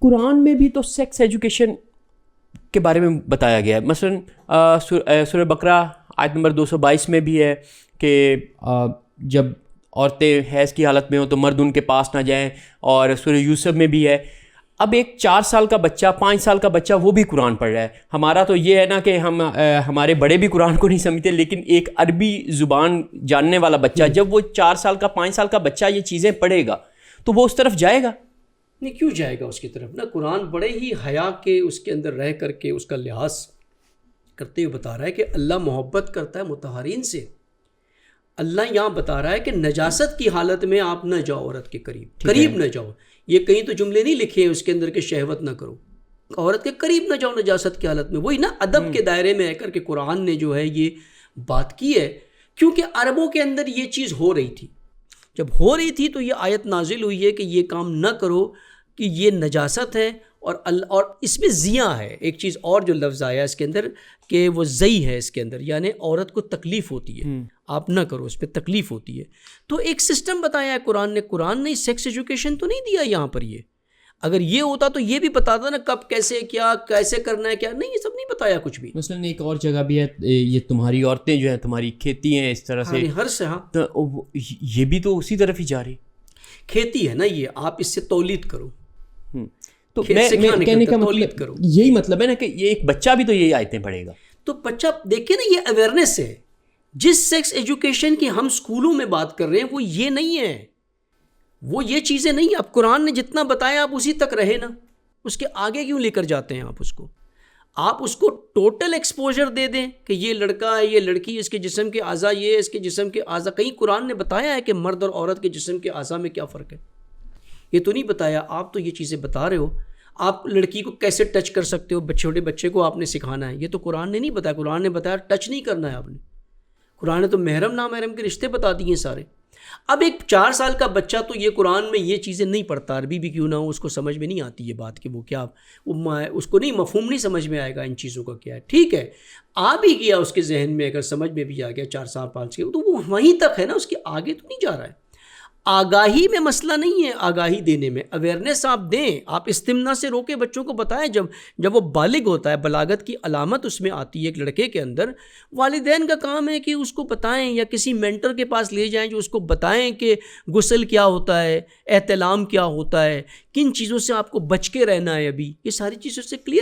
قرآن میں بھی تو سیکس ایجوکیشن کے بارے میں بتایا گیا ہے. مثلا سورہ بقرہ آیت نمبر 222 میں بھی ہے کہ جب عورتیں حیض کی حالت میں ہوں تو مرد ان کے پاس نہ جائیں, اور سورہ یوسف میں بھی ہے. اب ایک 4 سال کا بچہ 5 سال کا بچہ وہ بھی قرآن پڑھ رہا ہے. ہمارا تو یہ ہے نا کہ ہمارے بڑے بھی قرآن کو نہیں سمجھتے, لیکن ایک عربی زبان جاننے والا بچہ جب وہ 4 سال کا 5 سال کا بچہ یہ چیزیں پڑھے گا تو وہ اس طرف جائے گا نہیں. کیوں جائے گا اس کی طرف؟ نا قرآن بڑے ہی حیا کے اس کے اندر رہ کر کے اس کا لحاظ کرتے ہوئے بتا رہا ہے کہ اللہ محبت کرتا ہے مطہرین سے. اللہ یہاں بتا رہا ہے کہ نجاست کی حالت میں آپ نہ جاؤ عورت کے قریب نہ جاؤ. یہ کہیں تو جملے نہیں لکھے ہیں اس کے اندر کہ شہوت نہ کرو, عورت کے قریب نہ جاؤ نجاست کی حالت میں. وہی نا ادب کے دائرے میں رہ کر کے قرآن نے جو ہے یہ بات کی ہے, کیونکہ عربوں کے اندر یہ چیز ہو رہی تھی. جب ہو رہی تھی تو یہ آیت نازل ہوئی ہے کہ یہ کام نہ کرو کہ یہ نجاست ہے, اور اس میں زیاں ہے. ایک چیز اور جو لفظ آیا اس کے اندر کہ وہ زئی ہے اس کے اندر, یعنی عورت کو تکلیف ہوتی ہے, آپ نہ کرو, اس پہ تکلیف ہوتی ہے. تو ایک سسٹم بتایا ہے قرآن نے سیکس ایجوکیشن تو نہیں دیا یہاں پر. یہ اگر یہ ہوتا تو یہ بھی بتاتا نا کب کیسے کیا کیسے کرنا ہے کیا, نہیں یہ سب نہیں بتایا کچھ بھی. مثلا ایک اور جگہ بھی ہے, یہ تمہاری عورتیں جو ہیں تمہاری کھیتی ہیں, اس طرح سے ہر سے. ہاں تو یہ بھی تو اسی طرف ہی جا رہی کھیتی ہے نا, یہ آپ اس سے تولید کرو. تو میں کہنے کا مطلب یہی مطلب ہے نا کہ یہ ایک بچہ بھی تو یہی آیتیں پڑھے گا. تو بچہ دیکھیں نا, یہ اویئرنیس ہے. جس سیکس ایجوکیشن کی ہم اسکولوں میں بات کر رہے ہیں وہ یہ نہیں ہے, وہ یہ چیزیں نہیں. اب قرآن نے جتنا بتایا آپ اسی تک رہے نا, اس کے آگے کیوں لے کر جاتے ہیں آپ اس کو ٹوٹل ایکسپوجر دے دیں کہ یہ لڑکا ہے یہ لڑکی, اس کے جسم کے اعضاء یہ ہے, اس کے جسم کے اعضاء. کہیں قرآن نے بتایا ہے کہ مرد اور عورت کے جسم کے اعضاء میں کیا فرق ہے؟ یہ تو نہیں بتایا. آپ تو یہ چیزیں بتا رہے ہو. آپ لڑکی کو کیسے ٹچ کر سکتے ہو, چھوٹے بچے کو آپ نے سکھانا ہے, یہ تو قرآن نے نہیں بتایا. قرآن نے بتایا ٹچ نہیں کرنا ہے آپ نے. قرآن نے تو محرم نامحرم کے رشتے بتا دیے سارے. اب ایک 4 سال کا بچہ تو یہ قرآن میں یہ چیزیں نہیں پڑھتا, عربی بھی کیوں نہ ہو, اس کو سمجھ میں نہیں آتی یہ بات کہ وہ کیا, اس کو نہیں مفہوم نہیں سمجھ میں آئے گا ان چیزوں کا کیا ہے. ٹھیک ہے آ بھی گیا اس کے ذہن میں, اگر سمجھ میں بھی آ گیا 4 سال 5 کے, تو وہ وہیں تک ہے نا, اس کے آگے تو نہیں جا رہا ہے. آگاہی میں مسئلہ نہیں ہے, آگاہی دینے میں اویئرنیس آپ دیں. آپ استمنا سے روکے بچوں کو بتائیں. جب وہ بالغ ہوتا ہے, بلاغت کی علامت اس میں آتی ہے ایک لڑکے کے اندر, والدین کا کام ہے کہ اس کو بتائیں, یا کسی مینٹر کے پاس لے جائیں جو اس کو بتائیں کہ غسل کیا ہوتا ہے, احتلام کیا ہوتا ہے, کن چیزوں سے آپ کو بچ کے رہنا ہے. ابھی یہ ساری چیزوں سے کلیئر